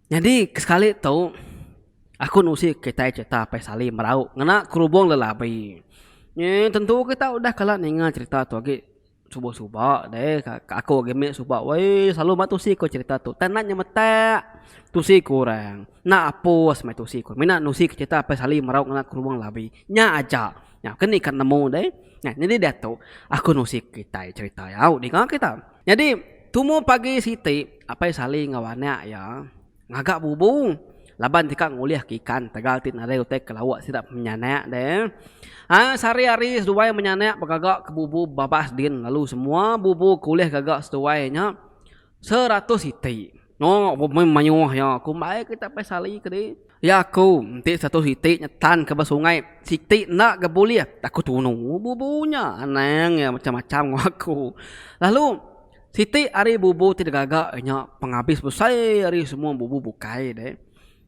Jadi sekali tahu aku nusi kita cerita apa sali merau ngena kerubung lelabi. Tentu kita udah kalah ninga cerita tu lagi subuh-subuh deh aku game subuh woi selalu matu sih ko cerita tu tanahnya mata tu sih kurang na apa sama tu sih kurang mina nusi cerita apa sali merau ngena kerubung labi nya aja ya kini kan nemu deh nah jadi dia tu aku nusi kita cerita ya di kita jadi tumu pagi siti apa sali ngawana ya ngagak bubung laban tika nguliah kikan tegal tin ada utek kelawak sidap menyana deh sehari-hari seduai menyana bagagak ke bubu babas din lalu semua bubu kuliah gagak seduainya 100 siti no manyuh ya aku baik kita pesali kedi ya aku nanti 100 siti nyetan ke sungai siti nak gebuliah aku tunu bubunya aneng ya macam-macam ngaku lalu siti hari bubu tidak gagak nya penghabis besar hari semua bubu bukai deh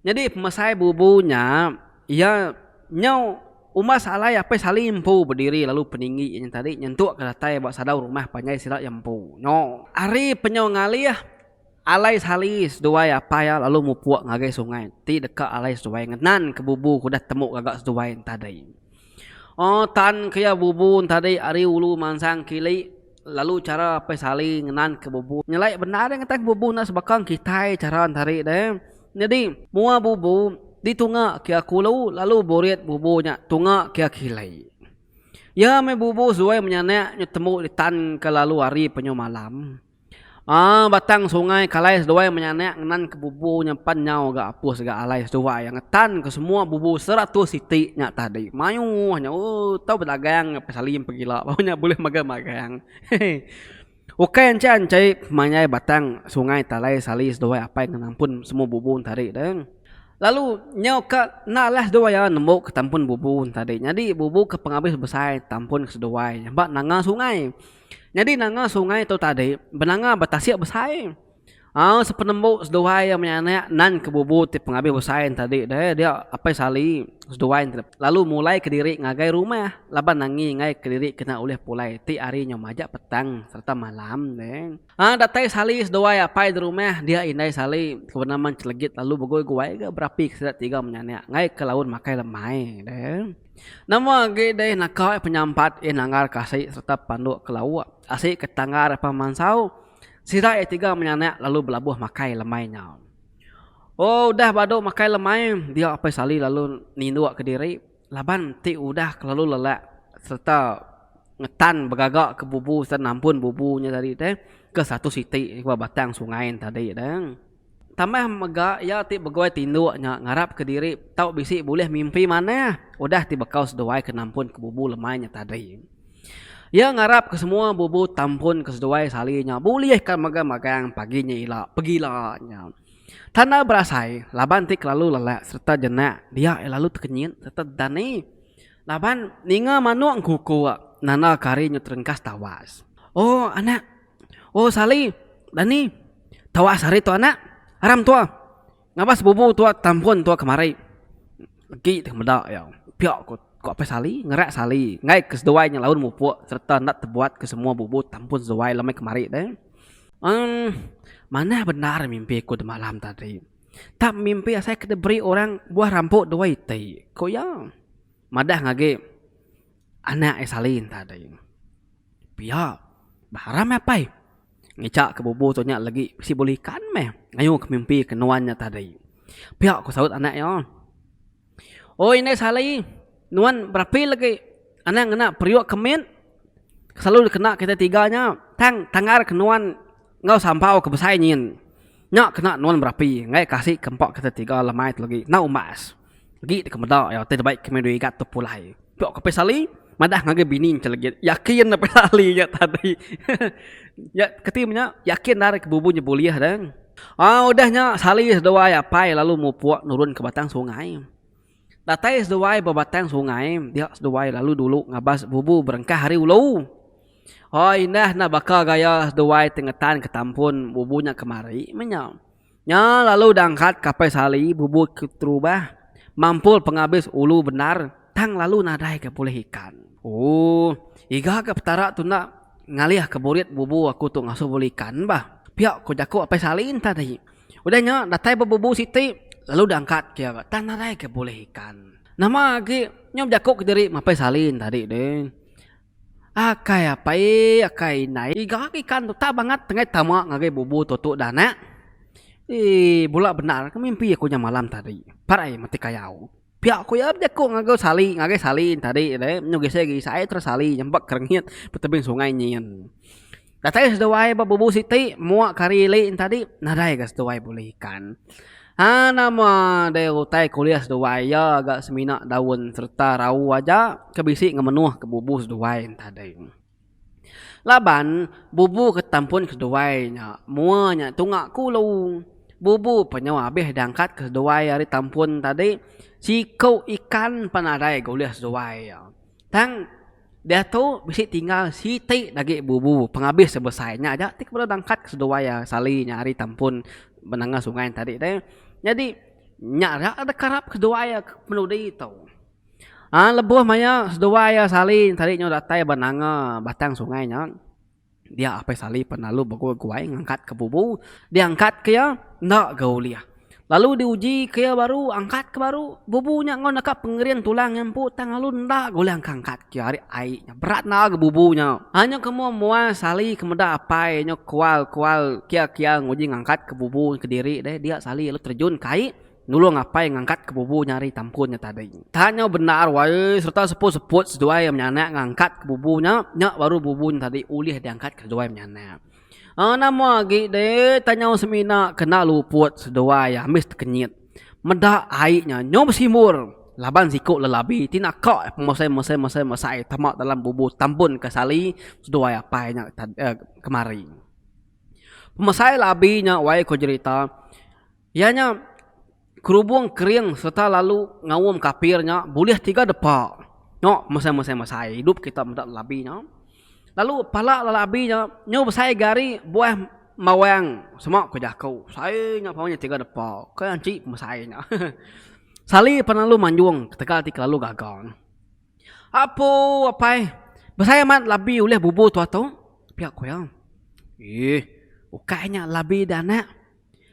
jadi pemasai bubunya ia nyau umas alai apa salimpu berdiri lalu peninggi yang tadi nyentuk ke datai buat sadau rumah panjai silat yampu no ari penyau ngalih alai salis dua apa ya lalu mupuak ngagai sungai ti dekat alai seduai ngenan ke bubu kuda temu gagak seduai tadi oh tan kaya bubu tadi ari ulu mansang kili lalu cara apa saling ngenan ke bubu nyelai benar yang kata bubu na sebakang kita cara tarik deh jadi mua bubu di tunga kia kulau lalu boret bubunya tunga kia kilai. Ya me bubu suai menyanek nyetemu di tan ke lalu hari penyo malam. Batang sungai kalai seduai menyanek ngenan ke bubu nyempan nyau gak apus gak alai seduai yang ngetan ke semua bubu 100 siti nya tadi. Mayu hanya tahu berdagang apa salim pegila baunya boleh magang-magang. Oke encai manyai batang sungai talai salis doai apa yang nampun semua bubun tadi deng. Lalu nyau ke nalas doai ya nembok ke tampun bubun tadi. Jadi bubu ke penghabis besar tampun ke sedoai. Mbak nanga sungai. Jadi nanga sungai tu tadi benanga batasiak besar. Sepenembuk sedoai yang menyanak nan ke bubu ti penghabis besar tadi dia apa sali sedoai lalu mulai ke diri ngagai rumah laban nangi ngai ke diri kena oleh pulai ti ari nyomajak petang serta malam deng datai sali sedoai apa di rumah dia indai sali kebenaman celegit lalu begoi guai ke berapi sedat tiga menyanak ngai ke laut makai lemai deng nama ge deh nakau penyampat nangar kasih serta panduk ke laut asik ketanggar apa mansau sira tiga menyanak lalu belabuh makai lemainya. Oh udah bado makai lemai dia apa sali lalu nindu ke diri laban ti udah lalu lelak serta ngetan begagak ke bubu serta nampun bubunya tadi teh ke 1 siti ke batang sungai tadi deng. Tambah mega ya ti begoi tindu nya ngarap ke diri tau bisi boleh mimpi mana udah ti bekau sedoai ke nampun ke bubu lemainya tadi. Ya ngarap ke semua bubu tampun ke seduai salinya boleh kan magang-magang paginya ila pegilanya tanda berasai laban tik lalu lelak serta jenak dia lalu terkenyit serta dani laban ninga manuang kuku nana kari nyutrengkas tawas oh anak oh sali dani tawas hari tu anak haram tua ngabas bubu tua tampun tua kemari lagi temedak ya piak kok apa sali ngerak sali ngai ke seduai nya laun mupuk serta nak terbuat ke semua bubu tampun seduai lemai kemari deh mana benar mimpi ku di malam tadi tak mimpi saya kena beri orang buah rampuk dua iti kok ya madah ngage anak salin tadi pia baharam apa ngicak ke bubu tu nya lagi si boleh kan meh ngayu ke mimpi kenuannya tadi pia ku saut anak ya oh ini sali nuan berapa lagi anak ngena periuk kemin selalu kena kita tiganya tangar kenuan ngau sampau ke besai nyin nyak kena nuan berapa ngai kasih kempok kita tiga lemai lagi na umas lagi ke medak ya teh baik kemen duit gat tu pulai piok ke pesali madah ngage binin celegi yakin na pesali ya tadi ya ketimnya yakin dari ke bubunya buliah dan udahnya sali doa ya pai lalu mupuak nurun ke batang sungai datai seduai babatang sungai dia seduai lalu dulu ngabas bubu berengkah hari ulu oh indah na bakal gaya seduai tengetan ketampun bubunya kemari menyau nya lalu dangkat kapai sali bubu keterubah mampul penghabis ulu benar tang lalu nadai ke boleh ikan oh iga ke petara tu nak ngalih ke burit bubu aku tu ngasuh boleh ikan bah piak ko jaku apa salin tadi Udahnya datai berbubu siti lalu diangkat kia tanah rai ke boleh ikan. Nama lagi nyom jakuk ke diri mapai salin tadi deh. Akai apa akai nai gak ikan tu tak banget tengah tamak ngagai bubu tutuk dana. Bola benar ke mimpi aku nya malam tadi. Parai mati kayau. Pihak aku ya jakuk ngagai salin tadi deh. Nyogese gi saya terus salin nyembak kerengit petebing sungai nyian. Datai sedawai bubu siti muak kari lein tadi nadai gas sedawai boleh ikan. Nama de utai kuliah sedawai ya agak semina daun serta rau aja kebisi ngemenuh ke bubu sedawai tadi. Laban bubu ketampun sedawai nya muanya tungak kulung. Bubu penyawa habis diangkat ke sedawai hari tampun tadi sikau ikan panadai kuliah sedawai ya. Tang dia tu bisi tinggal siti lagi bubu penghabis sebesarnya aja tik baru diangkat ke sedawai ya salinya hari tampun benanga sungai tadi deh. Jadi nyara ada karap kedua ya menudi itu. Lebuh maya sedua ya salin tadi nyo datai benanga batang sungainya. Dia apa sali penalu bagu guai ngangkat ke bubu, diangkat ke ya ndak gaulia. Lalu diuji ke ya baru angkat ke baru bubunya ngon nakap pengerian tulang yang putang lalu ndak gaulia angkat ke hari airnya berat na ke bubunya. Hanya kamu mua sali kemeda apa nyo kual kia nguji ngangkat ke bubu ke diri deh dia sali lalu terjun kai nulung apa yang ngangkat ke bubu nyari tampunnya tadi. Tanya benar wae serta seput sedua yang menyanak ngangkat ke bubunya nyak baru bubunya tadi ulih diangkat ke sedua yang menyanak. Nama lagi deh tanya semina kena luput sedua ya mis kenyit. Meda airnya nyom simur. Laban sikuk lelabi tina kok masai tamak dalam bubu tampun ke sali sedua ya painya kemari. Pemasai labinya wae ko cerita. Ianya kerubung kering serta lalu ngawum kapirnya boleh 3 depak. No, masai hidup kita mendak labinya. Lalu pala lalabinya nyo besai gari buah mawang semak ko jakau. Saya nya paunya 3 depak. Ka anci masainya. Sali penalu manjuang ketika lalu gagal. Apa besai mat labi oleh bubu tu atau pihak ko ya. Ukainya labi dana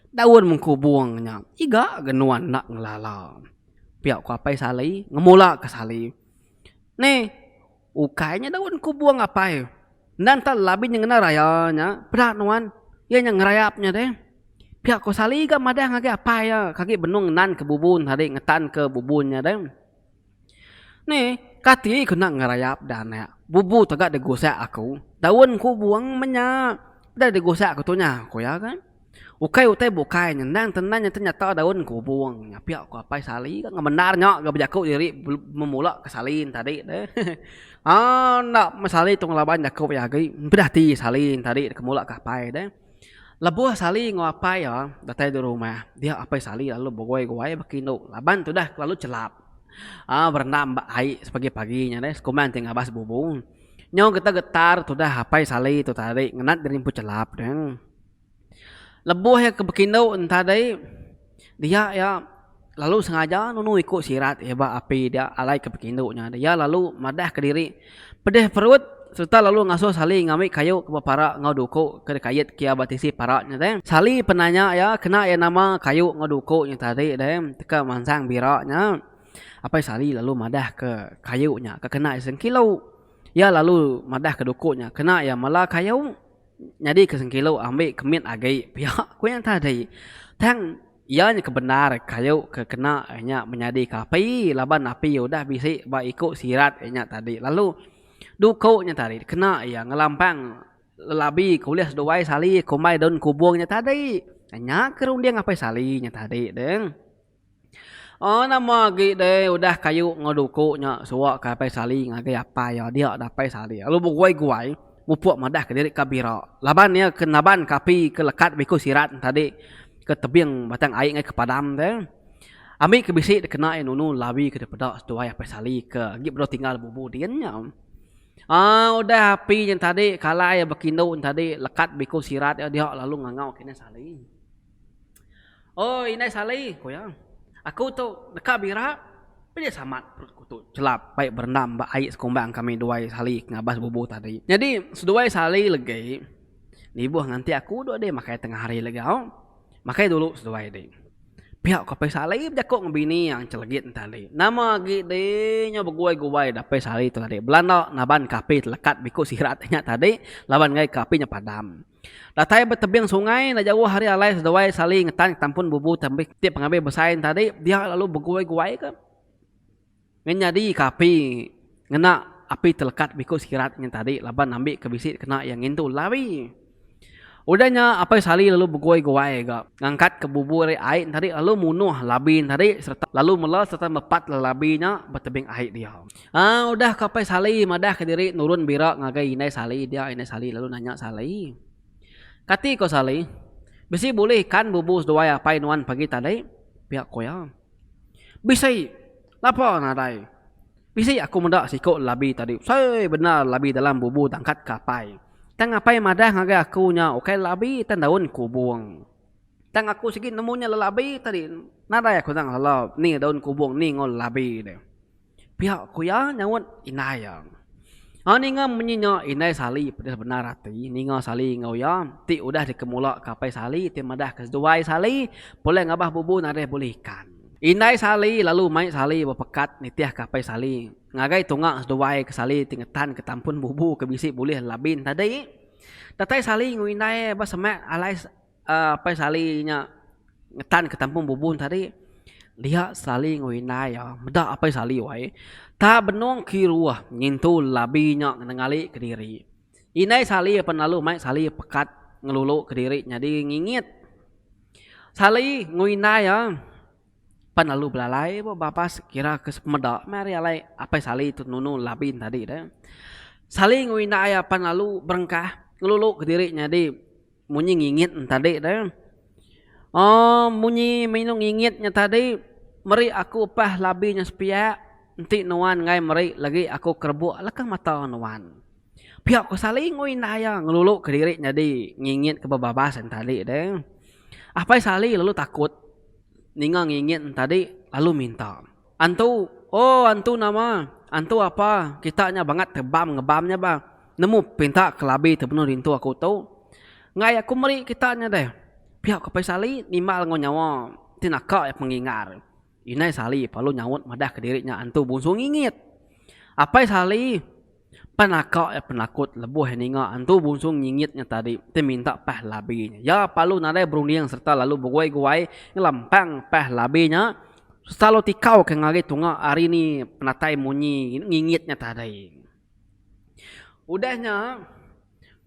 daun mengkubuangnya iga genuan nak ngelala pihak ku apai sali ngemula ke sali nih ukainya daun kubuang apai nanti labi yang ngena rayanya berat nuan ya yang ngerayapnya deh pihak ku sali ga madah ngage apai ya kaki benung nan ke bubun hari ngetan ke bubunnya deh nih kati kena ngerayap dana bubu tegak degosak aku daun kubuang menya dah degosak aku tunya aku ya kan ukai bukai nang tenanya ternyata daun kubuang nya pihak ku apai sali kan benarnya gak berjakuk diri memula ke salin tadi deh. Nak masali tung laban jakuk ya gai berarti salin tadi kemula ke apai deh. Lebuh sali ngapai ya datai di rumah dia apai sali lalu bogoi bakino laban tu dah lalu celap. Berenam air sebagai paginya deh kuman tinggal bas bubung. Nyo kita getar tu dah apai sali tu tadi ngenat dari pu celap deh. Lebuh ya ke bekindo entah dai dia ya lalu sengaja nunu ikut sirat ya ba api dia alai ke bekindonya dia lalu madah ke diri pedih perut serta lalu ngasuh sali ngambil kayu ke para ngaduko ke kayat kia batisi paratnya deh sali penanya ya kena ya nama kayu ngaduko yang tadi deh teka mansang biraknya apa sali lalu madah ke kayunya ke kena sengkilo ya lalu madah ke dukunya kena ya malah kayu jadi kesengkilo ambil kemit agai pihak ku yang tadi tang ianya kebenar kayu ke kena nya menjadi kapi laban api udah bisi ba ikut sirat nya tadi lalu dukonya tadi kena ya ngelampang labi kuliah sedawai sali kumai daun kubuangnya tadi nya kerung dia ngapai salinya tadi deng nama gi deh udah kayu ngodukunya suak kapai sali ngagai apa ya dia dapai sali lalu guai mupuk madah ke diri kabira laban ya kenaban kapi ke lekat biku sirat tadi ke tebing batang air ngai ke padam teh ami ke bisi kena nunu labi ke depada sedua ya pesali ke gi bro tinggal bubu diennya udah api yang tadi kala ya bekindo tadi lekat biku sirat ya dia lalu ngangau kene sali ini sali ko ya aku tu dekat bira dia samat perut kutu celap baik berenam ba air sekombang kami dua sali ngabas bubu tadi jadi sedua sali lagi ni buah nganti aku dua deh makai tengah hari lagi Makai dulu sesuai deh. Pihak kapai salib jakok ngebini yang celegit tadi. Nama gede nya beguai-guai dapai salib tu tadi. Belanda naban kape telekat biku siratnya tadi. Lawan ngai kape nya padam. Datai bertebing sungai na jauh hari alai sedawai saling ngetan tampun bubu tambih tiap pengambil bersaing tadi. Dia lalu beguai-guai ke. Ngenyadi kape ngena api telekat biku siratnya tadi. Laban ambil kebisit kena yang itu lawi. Udahnya apa sali lalu berguai-guai gak ngangkat ke bubur air tadi lalu munuh labin tadi serta lalu mela serta mepat labinya bertebing air dia. Udah kapai sali madah ke diri nurun birak ngagai inai sali dia inai sali lalu nanya sali. Kati ko sali. Bisi boleh kan bubur doai apa nuan pagi tadi pihak ko ya. Bisi lapa nadai. Bisi aku mendak sikok labi tadi. Saya benar labi dalam bubur tangkat kapai. Tang apai madah ngagai aku nya okay labi tan daun kubung. Tang aku sikit nemunya lelabi tadi. Nada aku tang halau ni daun kubung ni ngol labi de. Pihak ku ya nyawon inai ya. Ni ngam menyinya inai sali pada benar hati. Ni ngam sali ngau ya. Ti udah dikemulak kapai sali ti madah keseduai sali boleh ngabah bubu nada boleh ikan. Inai sali lalu mai sali berpekat nitiah kapai sali. Ngagai tunggak seduai ke sali tingetan ke tampun bubu ke bisik boleh labin tadi. Tatai sali nguinai ba semak alai apa sali nya ngetan ke tampun bubu tadi. Lihat sali nguinai ya. Medak apa sali wai. Ta benong kiruah nyintu labinya ngali ke diri. Inai sali apa lalu mai sali pekat ngelulu ke diri jadi ngingit. Sali nguinai ya. Pan lalu belalai bapas kira ke medak mari alai apa sali tu nunu labin tadi dah. Sali nguina aya pan lalu berengkah ngelulu ke diri jadi munyi ngingit tadi dah. Munyi minum ngingitnya tadi meri aku pah labinya sepia enti nuan ngai meri lagi aku kerbuk lekang mata nuan. Pihak ko sali nguina aya ngelulu ke diri jadi ngingit ke babasan tadi dah. Apa sali lalu takut ninga ngingin tadi lalu minta. Antu nama. Antu apa? Kitanya banget tebam ngebamnya bang. Nemu pinta kelabi terpenuh rintu aku tahu. Ngai aku meri kitanya deh. Pihak kapai sali nimal ngonyawa. Tinaka ya pengingar. Inai sali palu nyawut madah ke dirinya antu bungsu ngingit. Apa sali? Panaka ya penakut lebuh ninga antu bungsu ngingitnya tadi. Dia minta pah labinya. Ya palu nadai berunding serta lalu berguai-guai ngelampang pah labinya. Selalu tikau ke ngagi tunga hari ni penatai munyi ngingitnya tadi. Udahnya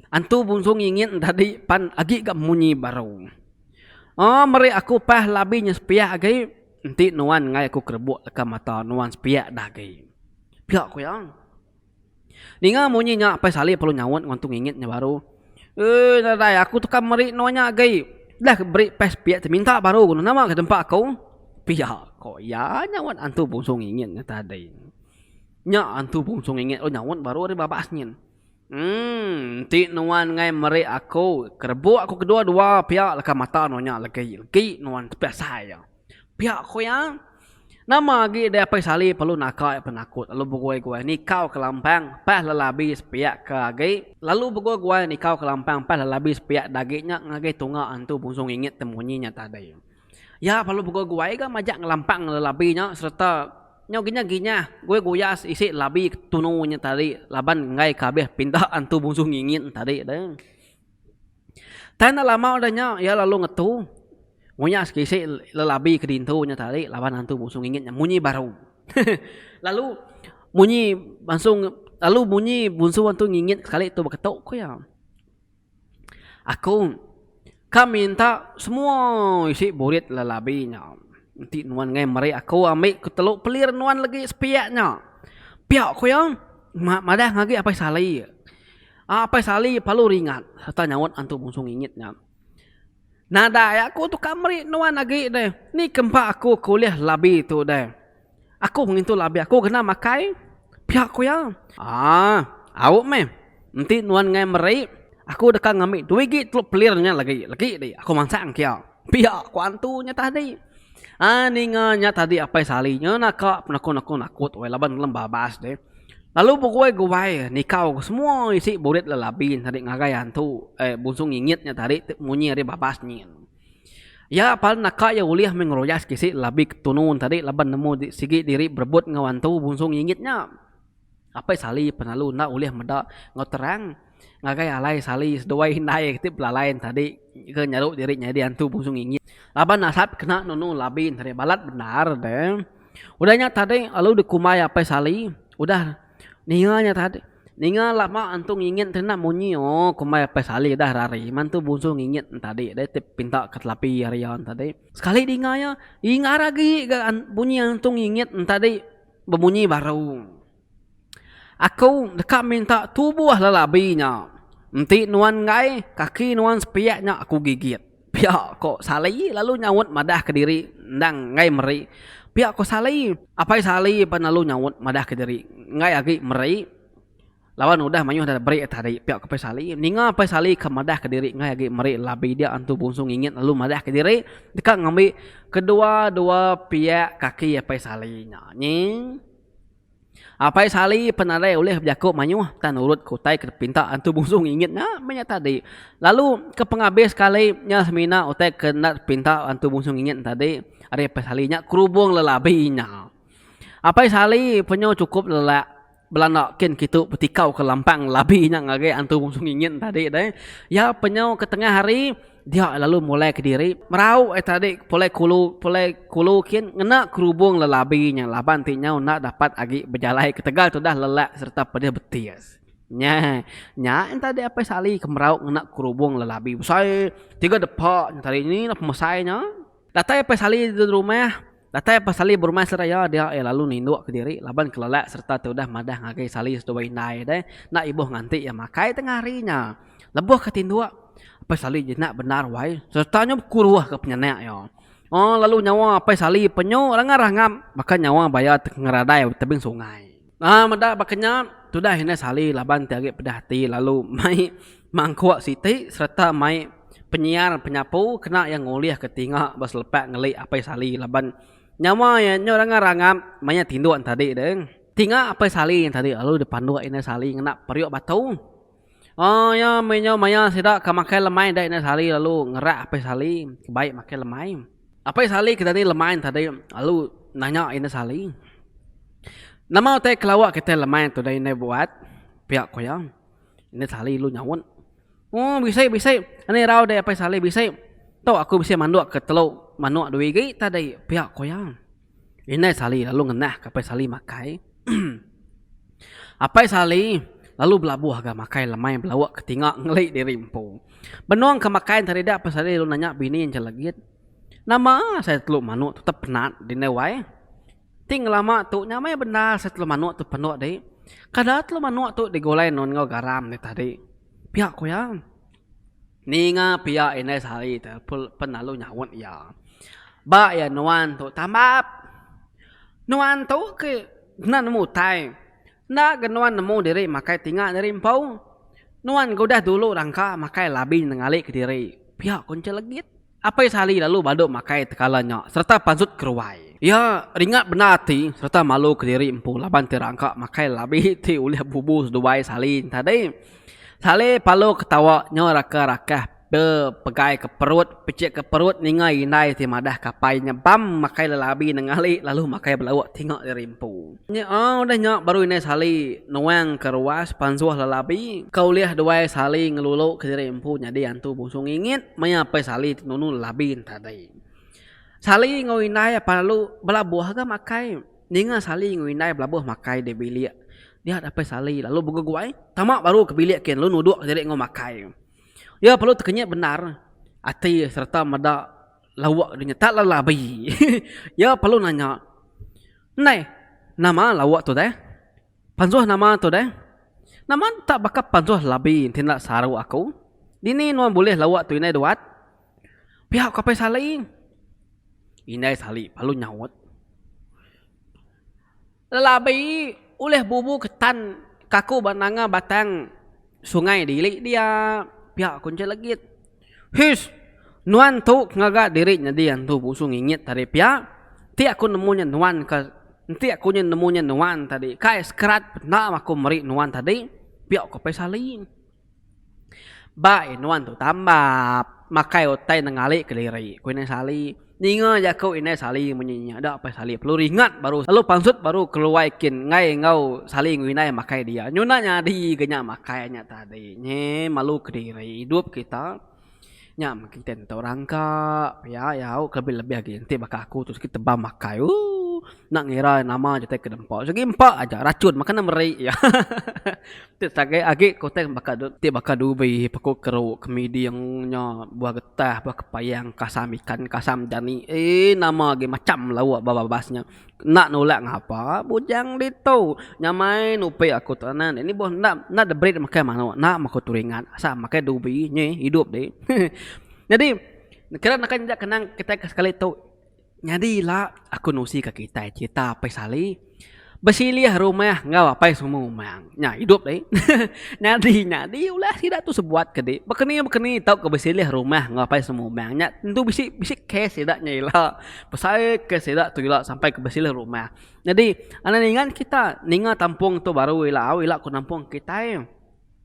antu bungsu ngingit tadi pan agi gak munyi baru. Meri aku pah labinya sepiak agi. Nanti nuan ngai aku kerbuk leka mata nuan sepiak dah agi. Pihak aku yang. Ninga munyinya apa sali perlu nyawon ngantung ngingitnya baru. Dadai aku tu kan meri nuanya gai. Dah beri pes piak minta baru guna nama ke tempat kau. Pihak kau ya nyawon antu bungsu ngingitnya tadi. Nya antu bungsu ngingit nyawon baru ada babasnya. Ti nuan ngai meri aku kerbuk aku kedua-dua pihak leka mata nuanya lagi nuan tepiak saya. Pihak kau yang nama lagi dia apa sali perlu nakal penakut lalu berguai-guai ni kau ke lampang pah lelabi sepiak ke agi lalu berguai-guai ni kau ke lampang pah lelabi sepiak dagingnya ngagai tunga antu bungsung ingit temunyinya tadi. Ya perlu berguai-guai ke majak ngelampang lelabinya serta nyoginya gue guyas isi labi tununya tadi laban ngai kabeh pindah antu bungsung ingit tadi dah. Tanah lama udahnya ya lalu ngetu. Munya sekisi lelabi ke dintunya tadi lawan hantu bungsung ingitnya munyi baru. Lalu munyi bungsu hantu ngingit sekali itu berketok ko ya. Aku minta semua isi burit lelabinya. Nanti nuan ngai meri aku ambil keteluk pelir nuan lagi sepiaknya. Piak ko ya. Madah ngagi apa sali. Apa sali palu ringat serta nyawon hantu bungsung ingitnya. Nada ya aku tu kamari nuan lagi deh. Ni kempa aku kuliah labi tu deh. Aku mengintu labi aku kena makai. Pihak aku ya. Awak meh. Nanti nuan ngai meri. Aku dekat ngambil 2 gig teluk pelirnya lagi deh. Aku mangsang kia. Pihak aku antunya tadi. Ni nganya tadi apa salinya nak penakut. Wai laban lembabas deh. Lalu berguai-guai ni kau semua isi burit lelabin tadi ngagai hantu bungsung ngingitnya tadi munyi ada babasnya. Ya pal naka ya uliah mengeroyas kisi labik tunun tadi laban nemu sigi diri berebut ngawantu bungsung ingitnya. Apa sali penalu na uliah meda ngoterang ngagai alai sali sedoi hindai ketip lalain tadi ke nyaru diri nyadi antu bungsung ingit. Laban nasab kena nunu labin tadi balat benar deh. Udahnya tadi lalu dikumai apa sali udah ninganya tadi ninga lama antung ingin tena munyi oh kumai apa sali dah rari mantu bungsu ngingit tadi deh tip pinta ke telapi harian tadi sekali dinganya ingar lagi bunyi antung ingit tadi berbunyi baru aku dekat minta tubuh lelabinya nanti nuan ngai kaki nuan sepiaknya aku gigit pihak kok sali lalu nyawut madah ke diri ndang ngai meri pihak kok sali apa sali penalu nyawut madah ke diri ngai lagi meri lawan udah mayuh dah beri tadi pihak ke sali ninga pe sali ke madah ke diri ngai lagi meri labi dia antu bungsung ingin lalu madah ke diri dekat ngambil kedua pihak kaki apa sali nyanyi apa sali penadai oleh berjaku mayuh tan urut kutai ke pinta antu bungsung ingitnya banyak tadi lalu ke penghabis sekali nya semina utai kena pinta antu bungsung ingit tadi ada apa salinya kerubung lelabinya apa sali penyo cukup lelak belanakin gitu petikau ke lampang labinya ngagai antu bungsung ingin tadi deh ya penyo ke tengah hari dia lalu mulai ke diri merau tadi mulai kulu kin ngena kerubung lelabinya laban tinya nak dapat agi berjalai ke tegal tu dah lelak serta pada betis nya tadi apa sali ke merau ngena kerubung lelabi saya 3 depak tadi ini nak mesainya datang apa sali di rumah datang apa sali berumah seraya dia lalu ninduk ke diri laban kelelak serta tu dah madah ngagai sali sedoi nai deh nak ibuh nganti ya makai tengah harinya lebuh ke tinduk apa sali jenak benar wai sertanya kuruah ke penyenek ya oh lalu nyawa apa sali penyo rangam maka nyawa bayar ngeradai tebing sungai madah bakanya sudah ini sali laban tiagi pedahti lalu mai mangkuak siti serta mai penyiar penyapu kena yang nguliah ketingak bas lepak ngeli apa sali laban nyawa ya nyo rangam manya tinduk tadi deh tinggal apa sali yang tadi lalu depan dua ini sali ngena periuk batu oh ya menyo maya sidak kamakai lemai dah ini sali lalu ngerak apa sali baik makai lemai apa sali kita ni lemai tadi lalu nanya ini sali nama teh kelawak kita lemai tu dah ini buat pihak koyang ini sali lu nyawun oh bisa ini rau deh apa sali bisa tahu aku bisa manduk ke teluk manuk duwi gi tadi pihak koyang ini sali lalu ngenah ke apa sali makai apa sali lalu belabuh agak makai lemai belawak ketingak ngelik di rimpu benuang ke makai tadi dah apa sali lu nanya bini yang celagit nama saya teluk manuk tetap penat di newai ting lama tu nyamai benar saya teluk manuk tu penuh deh kada teluk manuk tu digolai non ngau garam ni tadi pihak koyang ninga pihak ini sali penalu nyawut ya ba ya nuan tu tambap nuan tu ke nan nemu tai nak nuan nemu diri makai tinggal dari empau nuan kau dah dulu rangka makai labin ngalik ke diri pihak kunci legit apa sali lalu baduk makai tekalanya serta pansut keruai ya ringat benar ti serta malu ke diri empu laban terangka makai labi ti ulih bubus duai salin tadi sali palu ketawa nyo raka pegai ke perut pecik ke perut ningai nai ti madah kapainya bam makai lelabi nengali lalu makai belawak tengok dari empu udah nyok baru ini sali nuang keruas pansuah lelabi kau liah duai sali ngelulu ke diri empu jadi antu busung ingit maya apa sali nunu lelabi tadi sali ngawinai apa lalu belabuh ga makai ninga sali ngawinai belabuh makai de bilik dia apa sali lalu buka guai tamak baru ke bilik ken lu nuduk jadi ngau makai ya perlu tekennya benar ati serta mada lawak dunia tak lelabi ya perlu nanya nai nama lawak tu deh pansuh nama tu deh nama tak bakal pansuh labi tindak saru aku dini nuan boleh lawak tu ini duat pihak kapai sali ini sali perlu nyawut lelabi oleh bubu ketan kaku bananga batang sungai dilik dia pihak kunci legit his nuan tu ngaga diri jadi yang tu busung ingit tadi pihak ti aku nemunya nuan ke nanti aku nemunya nuan tadi kai skrat pernah aku meri nuan tadi pihak ko pesali ba nuan tu tambap makai otai nengali ke diri. Ku ini sali. Ninga ya kau ini sali menyinya. Ada apa sali? Perlu ringat baru. Lalu pangsut baru keluar ikin. Ngai ngau sali nguinai makai dia. Nyuna nyadi genya makainya tadi. Nye malu ke diri. Hidup kita. Nya makin tentu rangka. Ya lebih-lebih lagi. Nanti bakal aku terus kita tebang makai. Nak ngira nama jatah ke dempak. Segi empat aja racun makan meri ya. Tik sage agi kotek bakal dubai pakok keruk kemidi yang nya buah getah buah kepayang kasam ikan kasam dani nama agi macam lawak babasnya. Nak nolak ngapa bujang ditu nyamai nupai aku tanan ini boh nak the bread makai mana nak mako turingan asa makai dubai nye hidup deh. Jadi kira nak kenang kita sekali tu nyadi lah aku nusi ke kita cita apa sali bersiliah rumah ngau apa semua mang nya hidup deh. nyadi ulah tidak tu sebuat kede bekeni tau ke bersiliah rumah ngau apa semua mang nya tentu bisik kes tidak nyailah pasai kes tidak tu ilah sampai ke bersiliah rumah. Jadi anak ningan kita ninga tampung tu baru ilah aku nampung kita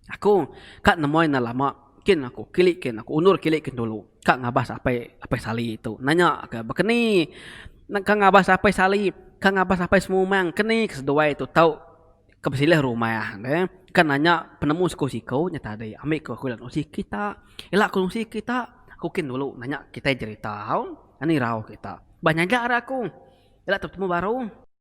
aku kat nemoy na lama kin aku kilikin aku unur kilikin dulu kak ngabas apa sali itu nanya ke bekeni kak ngabas apa sali kak ngabas apa semua mang keni kesedua itu tahu kebesilih rumah deh kan nanya penemu siko nyata deh ambil ke aku dan usi kita elak aku usi kita aku kin dulu nanya kita cerita ini rau kita banyak aja aku elak ketemu baru